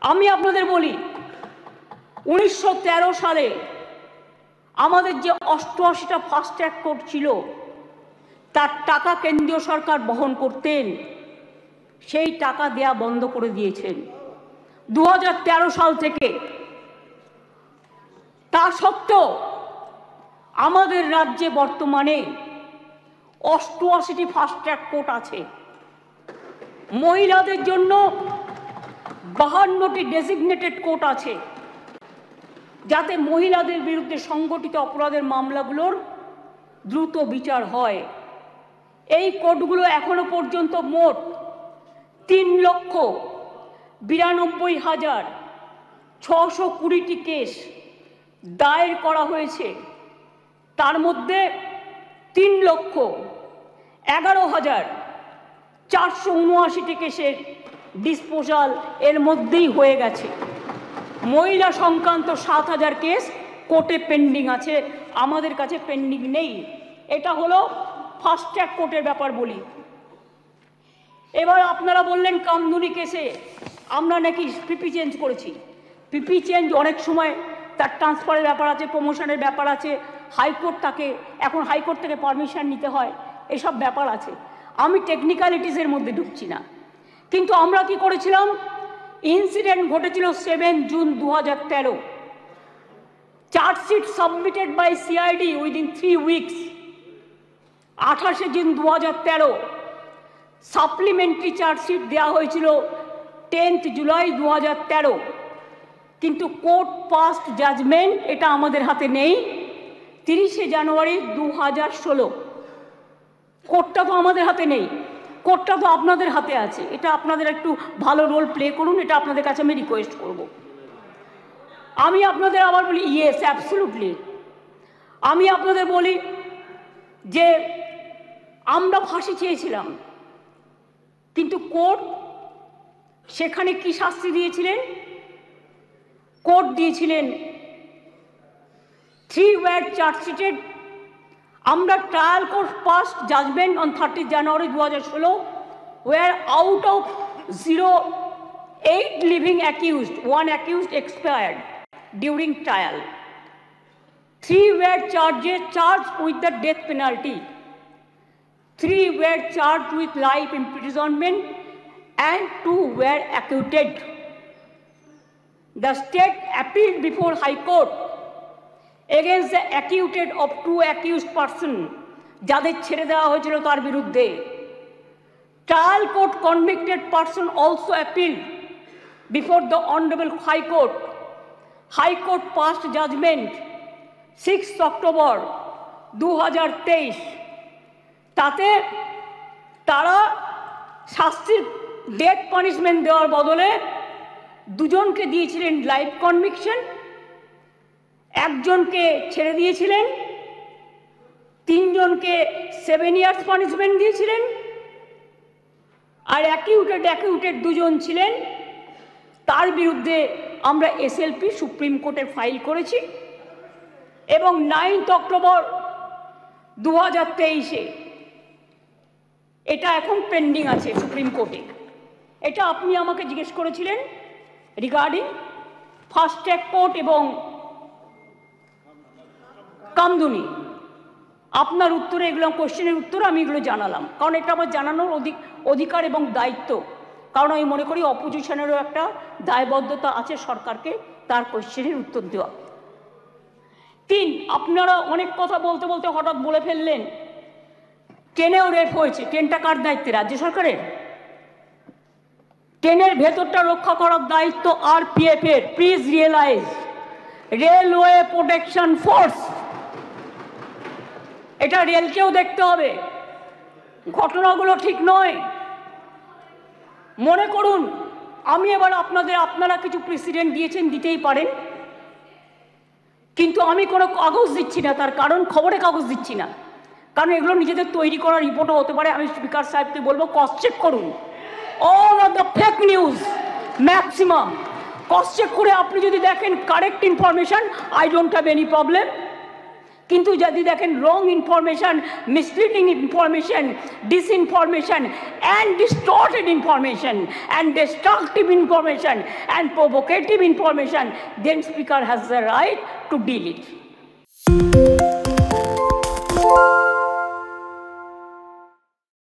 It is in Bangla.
আমি আপনাদের বলি 1913 সালে আমাদের যে 88টা ফাস্ট ট্র্যাক কোর্ট ছিল তার টাকা কেন্দ্রীয় সরকার বহন করতেন, সেই টাকা দেয়া বন্ধ করে দিয়েছেন 2013 সাল থেকে। তা সত্ত্বেও আমাদের রাজ্যে বর্তমানে 88টি ফাস্ট ট্র্যাক কোর্ট আছে। মহিলাদের জন্য 52টি ডেজিগনেটেড কোর্ট আছে, যাতে মহিলাদের বিরুদ্ধে সংগঠিত অপরাধের মামলাগুলোর দ্রুত বিচার হয়। এই কোর্টগুলো এখনো পর্যন্ত মোট 3,92,620টি কেস দায়ের করা হয়েছে। তার মধ্যে 3,11,479টি কেসের ডিসপোজাল এর মধ্যেই হয়ে গেছে। মহিলা সংক্রান্ত 7,000 কেস কোর্টে পেন্ডিং আছে, আমাদের কাছে পেন্ডিং নেই। এটা হলো ফাস্ট ট্র্যাক কোর্টের ব্যাপার বলি। এবার আপনারা বললেন কামদুনি কেসে আমরা নাকি পিপি চেঞ্জ করেছি। পিপি চেঞ্জ অনেক সময় তার ট্রান্সফারের ব্যাপার আছে, প্রমোশনের ব্যাপার আছে, হাইকোর্ট তাকে এখন হাইকোর্ট থেকে পারমিশন নিতে হয়, এসব ব্যাপার আছে। আমি টেকনিক্যালিটিসের মধ্যে ঢুকছি না। কিন্তু আমরা কি করেছিলাম, ইনসিডেন্ট ঘটেছিল 7 June 2013। Chargesheet submitted by CID within 3 weeks 28 June 2013। Supplementary chargesheet দেওয়া হয়েছিল 10 জুলাই 2013। কিন্তু কোর্ট পাস্ট জাজমেন্ট এটা আমাদের হাতে নেই 30 জানুয়ারি 2016। কোর্টটা তো আমাদের হাতে নেই, কোর্টটা তো আপনাদের হাতে আছে। এটা আপনাদের একটু ভালো রোল প্লে করুন, এটা আপনাদের কাছে আমি রিকোয়েস্ট করব। আমি আপনাদের আবার বলি ইয়েস অ্যাবসলিউটলি। আমি আপনাদের বলি যে আমরা ফাঁসি চেয়েছিলাম, কিন্তু কোর্ট সেখানে কি শাস্তি দিয়েছিলেন? কোর্ট দিয়েছিলেন 3 were চার্জশিটেড। আমরা trial court past judgment on 30 January 2016, where out of 8 living accused, 1 accused expired during trial. 3 were charged with the death penalty. 3 were charged with life imprisonment and 2 were acquitted. The state appealed before High Court against the acquitted of 2 accused persons, যাদের ছেড়ে দেওয়া হয়েছিল তার বিরুদ্ধে। Trial court convicted person also appealed before the Honorable High Court. High Court passed judgment 6 October 2023। তাতে তারা শাস্তির ডেথ পানিশমেন্ট দেওয়ার বদলে 2 জনকে দিয়েছিলেন লাইফ কনভিকশন, 1 জনকে ছেড়ে দিয়েছিলেন, 3 জনকে 7 ইয়ার্স পানিশমেন্ট দিয়েছিলেন। আর অ্যাকিউটেড 2 জন ছিলেন, তার বিরুদ্ধে আমরা এসএলপি সুপ্রিম কোর্টে ফাইল করেছি এবং 9 অক্টোবর 2023 এটা এখন পেন্ডিং আছে সুপ্রিম কোর্টে। এটা আপনি আমাকে জিজ্ঞেস করেছিলেন রিগার্ডিং ফাস্ট ট্র্যাক কোর্ট এবং কামদুনি। আপনার উত্তরে এগুলো কোশ্চেনের উত্তর আমি এগুলো জানালাম, কারণ এটা আমার জানানোর অধিকার এবং দায়িত্ব। কারণ আমি মনে করি অপোজিশনেরও একটা দায়বদ্ধতা আছে সরকারকে তার কোশ্চেনের উত্তর দেওয়া। 3, আপনারা অনেক কথা বলতে বলতে হঠাৎ বলে ফেললেন ট্রেনেও রেপ হয়েছে। ট্রেনটা কার দায়িত্বে? রাজ্য সরকারের। ট্রেনের ভেতরটা রক্ষা করার দায়িত্ব আরপিএফ এর। Please realise, railway protection force. এটা রেলকেও দেখতে হবে, ঘটনাগুলো ঠিক নয়। মনে করুন আমি এবার আপনারা কিছু প্রেসিডেন্ট দিয়েছেন, দিতেই পারেন, কিন্তু আমি কোনো কাগজ দিচ্ছি না। তার কারণ খবরে কাগজ দিচ্ছি না, কারণ এগুলো নিজেদের তৈরি করা রিপোর্টও হতে পারে। আমি স্পিকার সাহেবকে বলবো ক্রস চেক করুন all of the fake news, maximum cross check করে আপনি যদি দেখেন correct information, I don't have any problem. কিন্তু যদি দেখেন wrong information, misleading information, disinformation and distorted information and destructive information and provocative information, then speaker has the right to deal it.